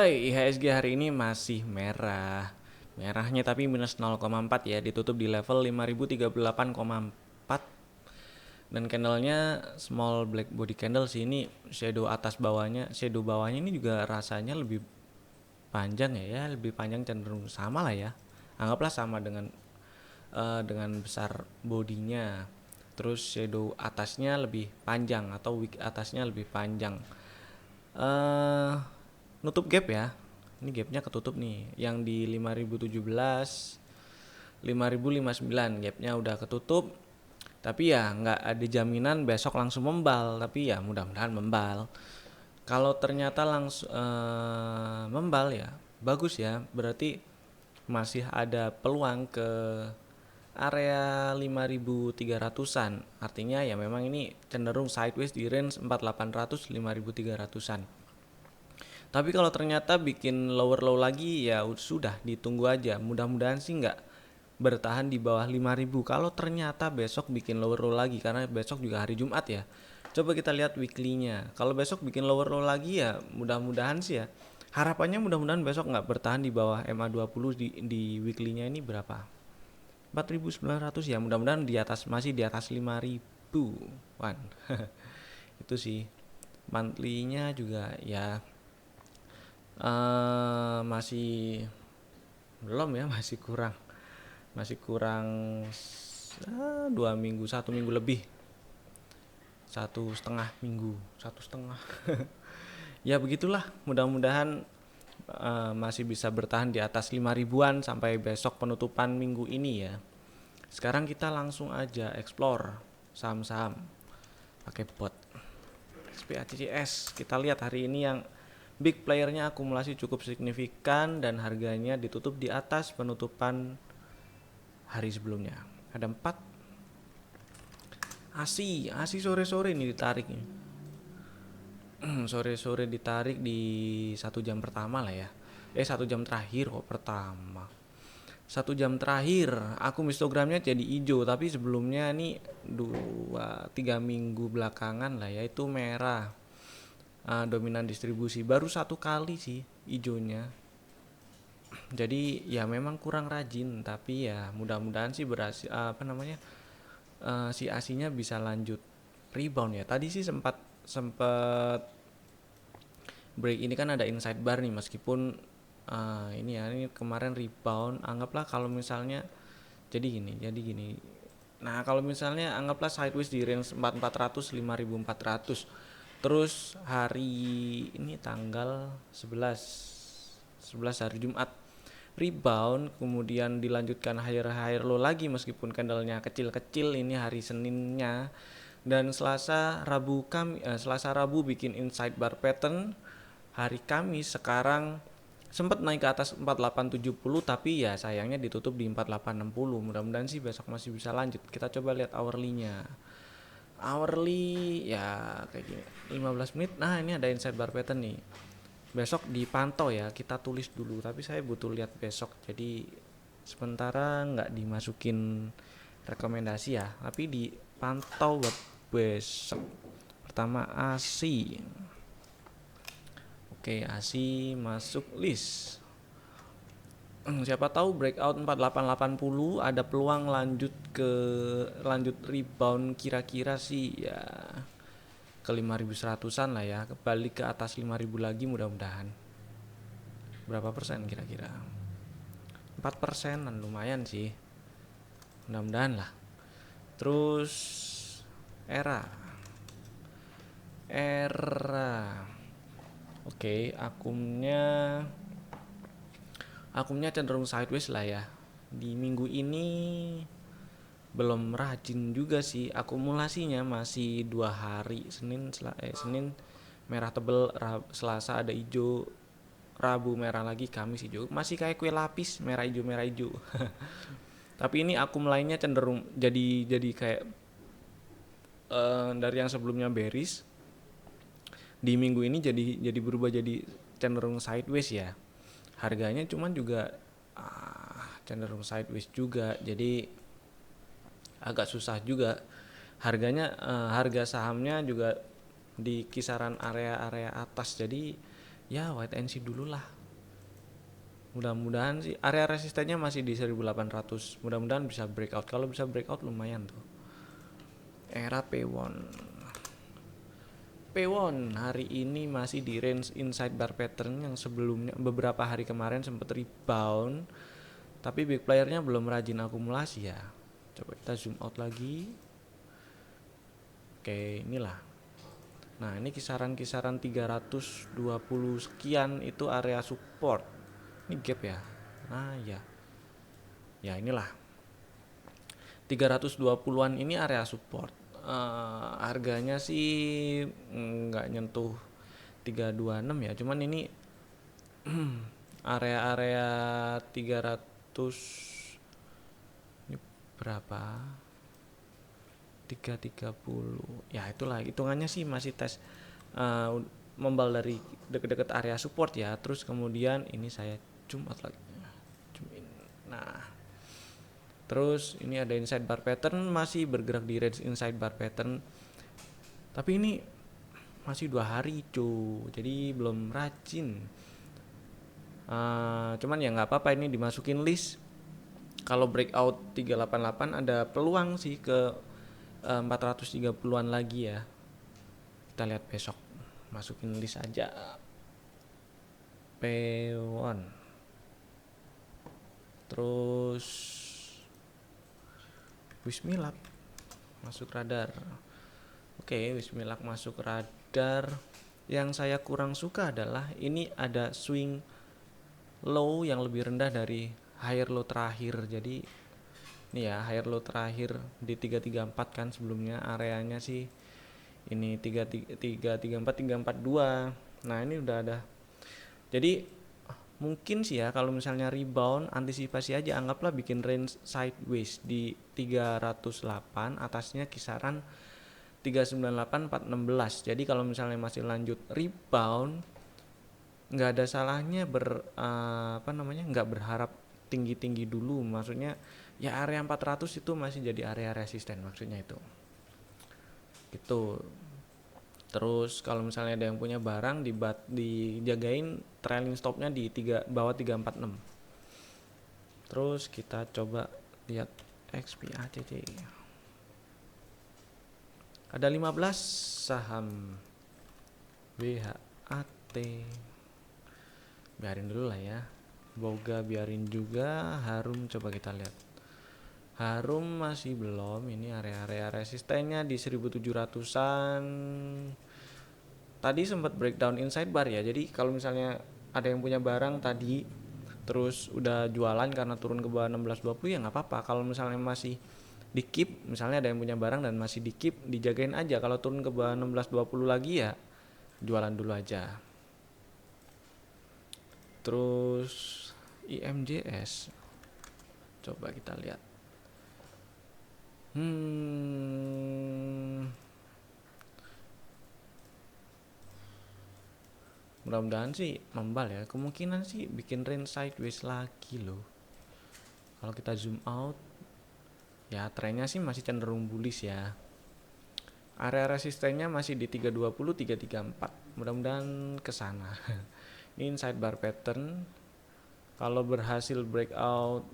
Hai, IHSG hari ini masih merah. Merahnya tapi minus 0,4 ya, ditutup di level 5038,4 dan candlenya small black body candle sih. Ini shadow atas bawahnya, shadow bawahnya ini juga rasanya lebih panjang ya, lebih panjang, cenderung sama lah ya. Anggaplah sama dengan besar bodinya. Terus shadow atasnya lebih panjang atau wick atasnya lebih panjang. eh Nutup gap ya. Ini gapnya ketutup nih. Yang di 5017, 5059 gapnya udah ketutup. Tapi ya nggak ada jaminan besok langsung membal. Tapi ya mudah-mudahan membal. Kalau ternyata langsung membal ya bagus ya. Berarti masih ada peluang ke area 5300-an. Artinya ya memang ini cenderung sideways di range 4800 5300-an. Tapi kalau ternyata bikin lower low lagi ya sudah ditunggu aja. Mudah-mudahan sih nggak bertahan di bawah 5000. Kalau ternyata besok bikin lower low lagi, karena besok juga hari Jumat ya. Coba kita lihat weekly-nya. Kalau besok bikin lower low lagi ya mudah-mudahan sih ya. Harapannya mudah-mudahan besok nggak bertahan di bawah MA20 di weekly-nya ini berapa? 4900 ya. Mudah-mudahan di atas, masih di atas 5000. Wan. Itu sih. Monthly-nya juga ya masih belum ya, masih kurang 2 minggu, 1 minggu lebih, 1,5 minggu, 1,5. Ya begitulah, mudah-mudahan masih bisa bertahan di atas 5 ribuan sampai besok penutupan minggu ini ya. Sekarang kita langsung aja explore saham-saham pakai bot SPACCS. Kita lihat hari ini yang big playernya akumulasi cukup signifikan dan harganya ditutup di atas penutupan hari sebelumnya. Ada 4. ASI sore-sore ini ditarik nih. Sore-sore ditarik di 1 jam pertama lah ya. 1 jam terakhir kok pertama. 1 jam terakhir akun histogramnya jadi hijau, tapi sebelumnya nih 2-3 minggu belakangan lah ya itu merah. Dominan distribusi baru 1 kali sih hijaunya. Jadi ya memang kurang rajin, tapi ya mudah-mudahan sih berhasil, si asinya bisa lanjut rebound ya. Tadi sih sempat break ini kan ada inside bar nih, meskipun ini kemarin rebound. Anggaplah kalau misalnya jadi gini. Nah, kalau misalnya anggaplah sideways di range 4400 5400. Terus hari ini tanggal 11 hari Jumat rebound, kemudian dilanjutkan higher low lagi meskipun candlenya kecil-kecil ini hari Seninnya, dan Selasa Rabu bikin inside bar pattern. Hari Kamis sekarang sempat naik ke atas 4870, tapi ya sayangnya ditutup di 4860. Mudah-mudahan sih besok masih bisa lanjut. Kita coba lihat hourly-nya. Hourly ya kayak gini, 15 menit. Nah, ini ada inside bar pattern nih. Besok dipantau ya, kita tulis dulu, tapi saya butuh lihat besok, jadi sementara nggak dimasukin rekomendasi ya, tapi dipantau buat besok. Pertama ASI. Oke, ASI masuk list. Siapa tahu breakout 4880 ada peluang lanjut rebound, kira-kira sih ya ke 5100-an lah ya, balik ke atas 5000 lagi mudah-mudahan. Berapa persen kira-kira? 4%an, lumayan sih, mudah-mudahan lah. Terus era oke, akumnya cenderung sideways lah ya. Di minggu ini belum rajin juga sih, akumulasinya masih 2 hari. Senin merah tebel, Selasa ada hijau, Rabu merah lagi, Kamis hijau. Masih kayak kue lapis, merah hijau. Tapi ini akum lainnya cenderung jadi kayak dari yang sebelumnya bearish, di minggu ini jadi berubah jadi cenderung sideways ya. Harganya cuman juga cenderung sideways juga, jadi agak susah juga. Harganya harga sahamnya juga di kisaran area-area atas, jadi ya wait and see dulu lah. Mudah-mudahan sih area resistennya masih di 1800. Mudah-mudahan bisa breakout. Kalau bisa breakout lumayan tuh. Era P1. P1 hari ini masih di range inside bar pattern yang sebelumnya beberapa hari kemarin sempat rebound. Tapi big playernya belum rajin akumulasi ya. Coba kita zoom out lagi. Oke, inilah. Nah, ini kisaran-kisaran 320 sekian itu area support. Ini gap ya. Nah, ya. Ya, inilah. 320-an ini area support. Harganya sih nggak nyentuh 326 ya. Cuman ini area-area 300 ini berapa? 330. Ya, itulah hitungannya sih masih tes membal dari deket-deket area support ya. Terus kemudian ini saya zoom out lagi. Zoom in. Nah, terus ini ada inside bar pattern masih bergerak di range inside bar pattern. Tapi ini masih 2 hari jadi belum rajin. Cuman ya nggak apa-apa, ini dimasukin list. Kalau breakout 388 ada peluang sih ke 430-an lagi ya. Kita lihat besok. Masukin list aja. P1. Terus Wismilak masuk radar. Oke, Wismilak masuk radar. Yang saya kurang suka adalah ini ada swing low yang lebih rendah dari higher low terakhir. Jadi ini ya higher low terakhir di 334 kan, sebelumnya areanya sih ini 334 342. Nah, ini udah ada. Jadi mungkin sih ya kalau misalnya rebound antisipasi aja, anggaplah bikin range sideways di 308, atasnya kisaran 398 416. Jadi kalau misalnya masih lanjut rebound, nggak ada salahnya nggak berharap tinggi-tinggi dulu. Maksudnya ya area 400 itu masih jadi area resisten, maksudnya itu gitu. Terus kalau misalnya ada yang punya barang dijagain trailing stopnya di bawah 346. Terus kita coba lihat XPACC. Ada 15 saham WHAT. Biarin dulu lah ya. Boga biarin juga. Harum coba kita lihat. Harum masih belum. Ini area-area resistennya di 1700-an. Tadi sempat breakdown inside bar ya. Jadi kalau misalnya ada yang punya barang tadi terus udah jualan karena turun ke bawah 1620 ya nggak apa-apa. Kalau misalnya masih di keep, misalnya ada yang punya barang dan masih di keep, dijagain aja. Kalau turun ke bawah 1620 lagi ya jualan dulu aja. Terus IMJS coba kita lihat. Mudah-mudahan sih membal ya. Kemungkinan sih bikin range sideways lagi loh. Kalau kita zoom out, ya trennya sih masih cenderung bullish ya. Area resistennya masih di 320 334. Mudah-mudahan ke sana. Ini inside bar pattern. Kalau berhasil breakout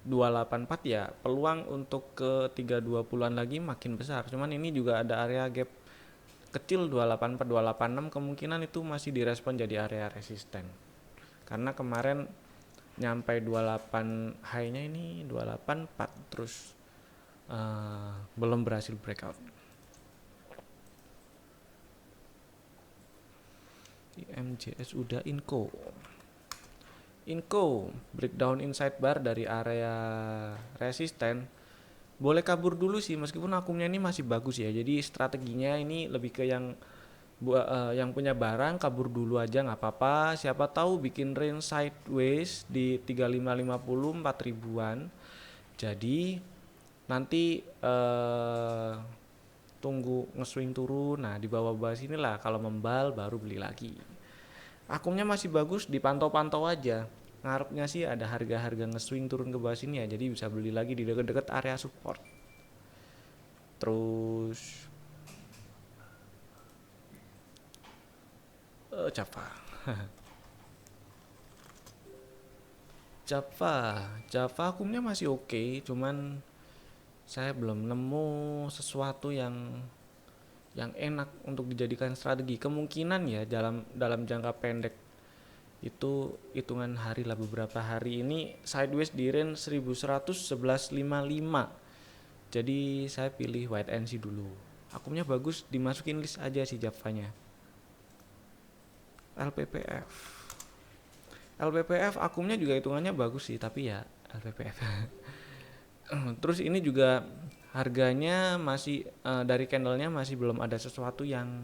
284 ya peluang untuk ke 320-an lagi makin besar. Cuman ini juga ada area gap kecil 284 286, kemungkinan itu masih direspon jadi area resisten. Karena kemarin nyampe 28 high-nya ini 284 terus belum berhasil breakout. IMJS udah. Inco breakdown inside bar dari area resisten. Boleh kabur dulu sih meskipun akumnya ini masih bagus ya. Jadi strateginya ini lebih ke yang punya barang kabur dulu aja nggak apa-apa. Siapa tahu bikin range sideways di 3550 4000-an. Jadi nanti tunggu nge-swing turun. Nah, di bawah-bawah sini lah kalau membal baru beli lagi. Akumnya masih bagus, dipantau-pantau aja. Ngarepnya sih ada harga-harga nge-swing turun ke bawah sini ya. Jadi bisa beli lagi di dekat-dekat area support. Terus Java. Java akumnya masih oke, cuman saya belum nemu sesuatu yang enak untuk dijadikan strategi. Kemungkinan ya dalam jangka pendek itu hitungan hari lah, beberapa hari ini sideways di range 1111.55. Jadi saya pilih wait and see dulu. Akumnya bagus, dimasukin list aja sih Javanya. LPPF. LPPF akumnya juga hitungannya bagus sih, tapi ya LPPF. Terus ini juga harganya masih dari candlenya masih belum ada sesuatu yang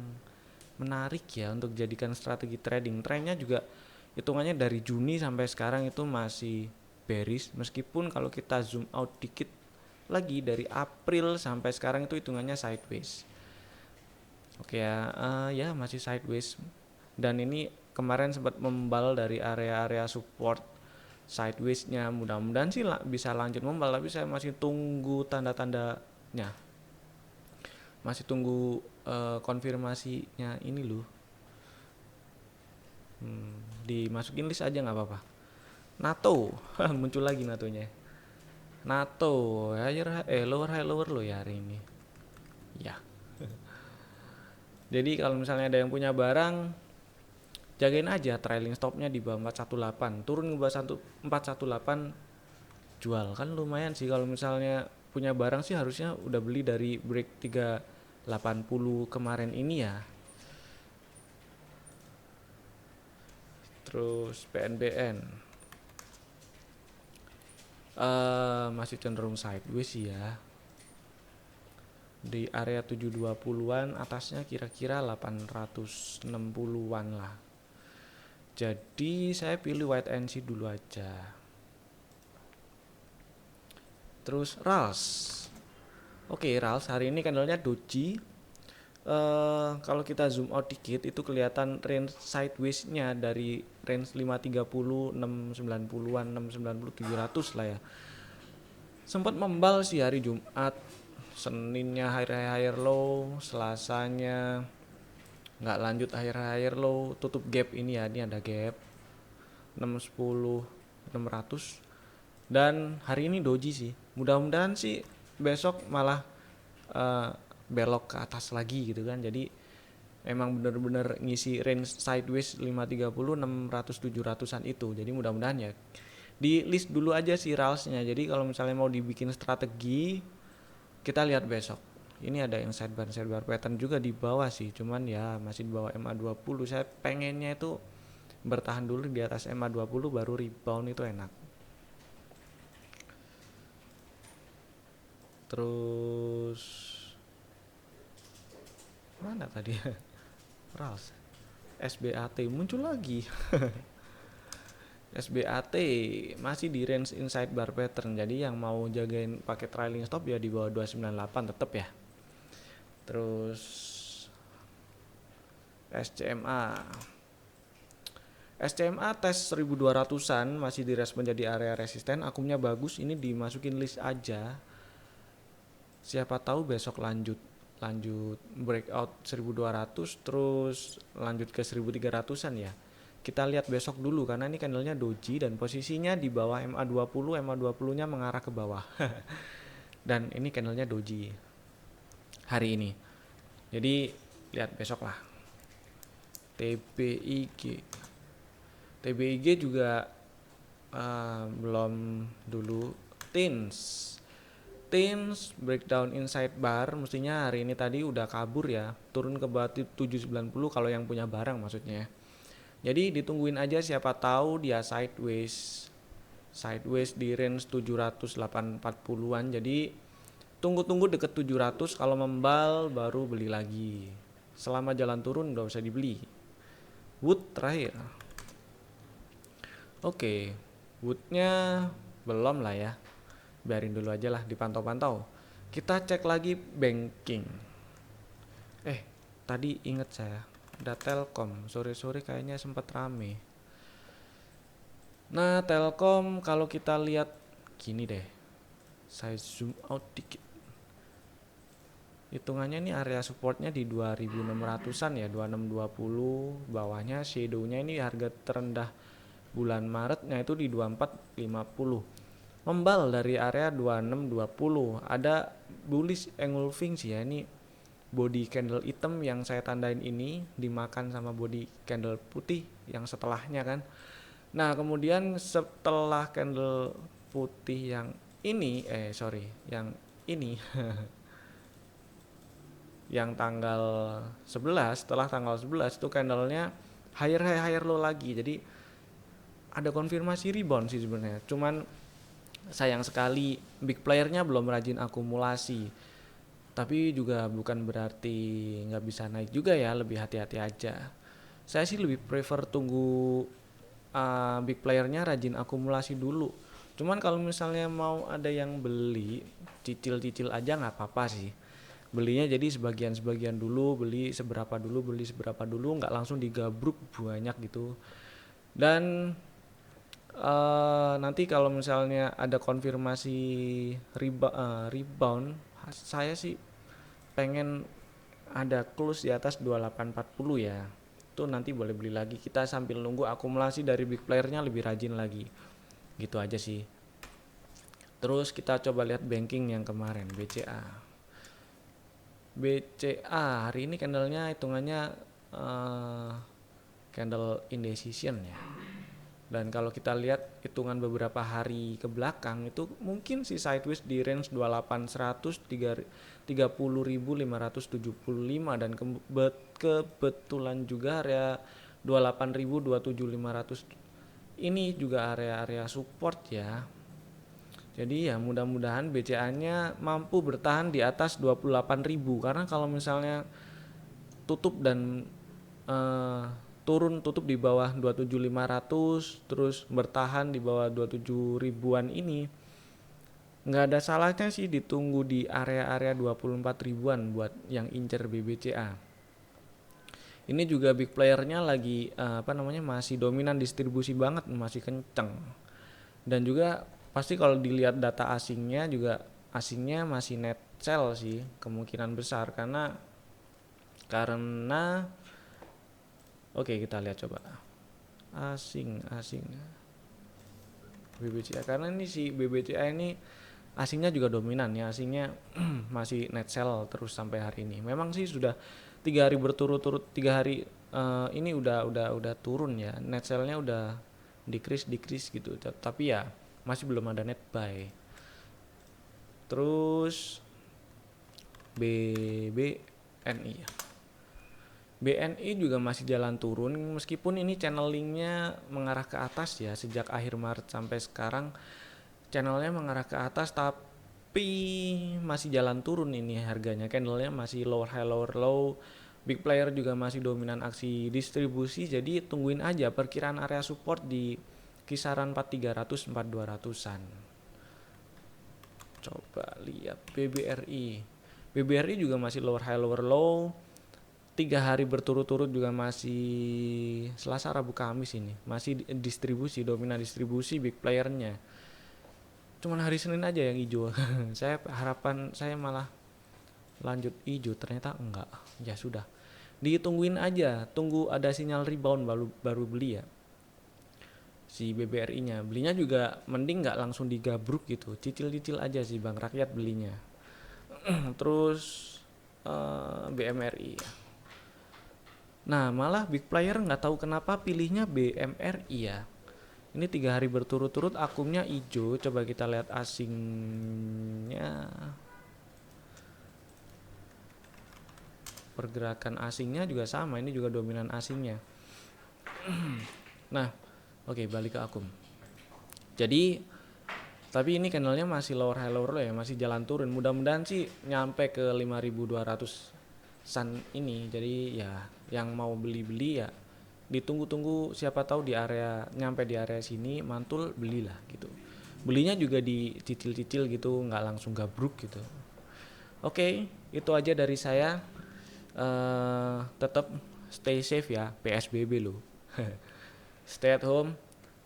menarik ya untuk jadikan strategi trading. Trennya juga hitungannya dari Juni sampai sekarang itu masih bearish, meskipun kalau kita zoom out dikit lagi dari April sampai sekarang itu hitungannya sideways. Oke ya, ya masih sideways. Dan ini kemarin sempat membal dari area-area support sideways-nya. Mudah-mudahan sih bisa lanjut membal, tapi saya masih tunggu tanda-tandanya. Masih tunggu konfirmasinya ini loh. Dimasukin list aja nggak apa-apa. NATO, muncul lagi NATO-nya. NATO, lower high lower low ya hari ini. Ya. Jadi kalau misalnya ada yang punya barang, jagain aja trailing stopnya di bawah 418, turun ke bawah 418 jual. Kan lumayan sih kalau misalnya punya barang sih, harusnya udah beli dari break 380 kemarin ini ya. Terus PNBN masih cenderung sideways sih ya, di area 720-an, atasnya kira-kira 860-an lah. Jadi saya pilih wait and see dulu aja. Terus RALS. Oke, RALS hari ini candlenya doji. Kalau kita zoom out dikit itu kelihatan range sideways-nya dari range 530, 690-an, 690, 700 lah ya. Sempat membal sih hari Jumat, Seninnya higher low, Selasanya nggak lanjut higher low, tutup gap ini ya, ini ada gap 610, 600. Dan hari ini doji sih. Mudah-mudahan sih besok malah belok ke atas lagi gitu kan. Jadi emang bener-bener ngisi range sideways 530, 600, 700-an itu. Jadi mudah-mudahan ya di list dulu aja sih RALS-nya. Jadi kalau misalnya mau dibikin strategi, kita lihat besok. Ini ada yang sidebar pattern juga di bawah sih, cuman ya masih di bawah MA20. Saya pengennya itu bertahan dulu di atas MA20 baru rebound, itu enak. Terus mana tadi? RALS. SBAT muncul lagi. SBAT masih di range inside bar pattern. Jadi yang mau jagain pakai trailing stop ya di bawah 298 tetap ya. Terus SCMA tes 1200-an masih direspon jadi area resisten. Akumnya bagus, ini dimasukin list aja. Siapa tahu besok lanjut breakout 1200 terus lanjut ke 1300-an ya. Kita lihat besok dulu karena ini candlenya doji dan posisinya di bawah MA20, MA20-nya mengarah ke bawah. Dan ini candlenya doji hari ini. Jadi lihat besok lah. TBIG juga belum dulu. Tins breakdown inside bar, mestinya hari ini tadi udah kabur ya, turun ke bawah 790 kalau yang punya barang maksudnya. Jadi ditungguin aja, siapa tahu dia sideways di range 700-840-an. Jadi tunggu deket 700, kalau membal baru beli lagi. Selama jalan turun nggak usah dibeli. Wood terakhir. Oke, woodnya belum lah ya, biarin dulu aja lah, dipantau-pantau. Kita cek lagi banking. Tadi inget saya ada Telkom, sore-sore kayaknya sempat rame. Nah, Telkom kalau kita lihat gini deh, saya zoom out dikit. Hitungannya ini area supportnya di 2600-an ya, 2620. Bawahnya shadownya ini harga terendah bulan Maretnya itu di 24.50, membal dari area 26.20. Ada bullish engulfing sih ya, ini body candle hitam yang saya tandain ini dimakan sama body candle putih yang setelahnya kan. Nah kemudian setelah candle putih yang ini yang ini yang tanggal 11, setelah tanggal 11 itu candlenya higher high higher low lagi. Jadi ada konfirmasi rebound sih sebenarnya. Cuman sayang sekali big playernya belum rajin akumulasi. Tapi juga bukan berarti nggak bisa naik juga ya, lebih hati-hati aja. Saya sih lebih prefer tunggu big playernya rajin akumulasi dulu. Cuman kalau misalnya mau ada yang beli, cicil-cicil aja nggak apa-apa sih. Belinya jadi sebagian-sebagian dulu, beli seberapa dulu, nggak langsung digabruk banyak gitu. Dan nanti kalau misalnya ada konfirmasi rebound, saya sih pengen ada close di atas 2840 ya. Itu nanti boleh beli lagi, kita sambil nunggu akumulasi dari big playernya lebih rajin lagi. Gitu aja sih. Terus kita coba lihat banking yang kemarin, BCA. BCA hari ini candlenya hitungannya candle indecision ya. Dan kalau kita lihat hitungan beberapa hari ke belakang itu mungkin si sideways di range 28.100 30.575 dan kebetulan juga area 28.000 27.500 ini juga area-area support ya. Jadi ya mudah-mudahan BCA-nya mampu bertahan di atas 28.000 karena kalau misalnya tutup dan turun tutup di bawah 27.500 terus bertahan di bawah 27 ribuan ini nggak ada salahnya sih ditunggu di area-area 24 ribuan buat yang incer BBCA. Ini juga big playernya lagi masih dominan distribusi banget, masih kenceng. Dan juga pasti kalau dilihat data asingnya juga asingnya masih net sell sih kemungkinan besar karena oke, kita lihat coba asing BBCA karena ini si BBCA ini asingnya juga dominan ya, asingnya masih net sell terus sampai hari ini. Memang sih sudah 3 hari berturut-turut, 3 hari ini udah turun ya, net sellnya udah decrease gitu, tapi ya masih belum ada net buy. Terus BNI ya. BNI juga masih jalan turun meskipun ini channelingnya mengarah ke atas ya, sejak akhir Maret sampai sekarang channelnya mengarah ke atas tapi masih jalan turun ini harganya, candlenya masih lower high lower low, big player juga masih dominan aksi distribusi, jadi tungguin aja perkiraan area support di kisaran 4300 4200-an. Coba lihat BBRI juga masih lower high lower low, 3 hari berturut-turut juga masih Selasa Rabu Kamis ini masih distribusi, dominan distribusi big playernya. Cuman hari Senin aja yang hijau. Harapan saya malah lanjut hijau, ternyata enggak. Ya sudah, ditungguin aja, tunggu ada sinyal rebound baru beli ya si BBRI nya. Belinya juga mending nggak langsung digabruk gitu, cicil-cicil aja sih bang rakyat belinya. Terus BMRI. Nah malah big player nggak tahu kenapa pilihnya BMRI ya. Ini 3 hari berturut-turut akumnya hijau. Coba kita lihat asingnya. Pergerakan asingnya juga sama, ini juga dominan asingnya. Nah oke, balik ke akum. Jadi tapi ini candlenya masih lower high lower low ya, masih jalan turun. Mudah-mudahan sih nyampe ke 5.200-an ini. Jadi ya yang mau beli-beli ya ditunggu-tunggu, siapa tahu di area nyampe di area sini mantul belilah gitu. Belinya juga dicicil-cicil gitu, nggak langsung gabruk gitu. Oke, itu aja dari saya. Tetap stay safe ya, PSBB loh. Stay at home,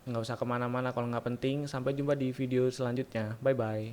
nggak usah kemana-mana kalau nggak penting. Sampai jumpa di video selanjutnya, bye bye.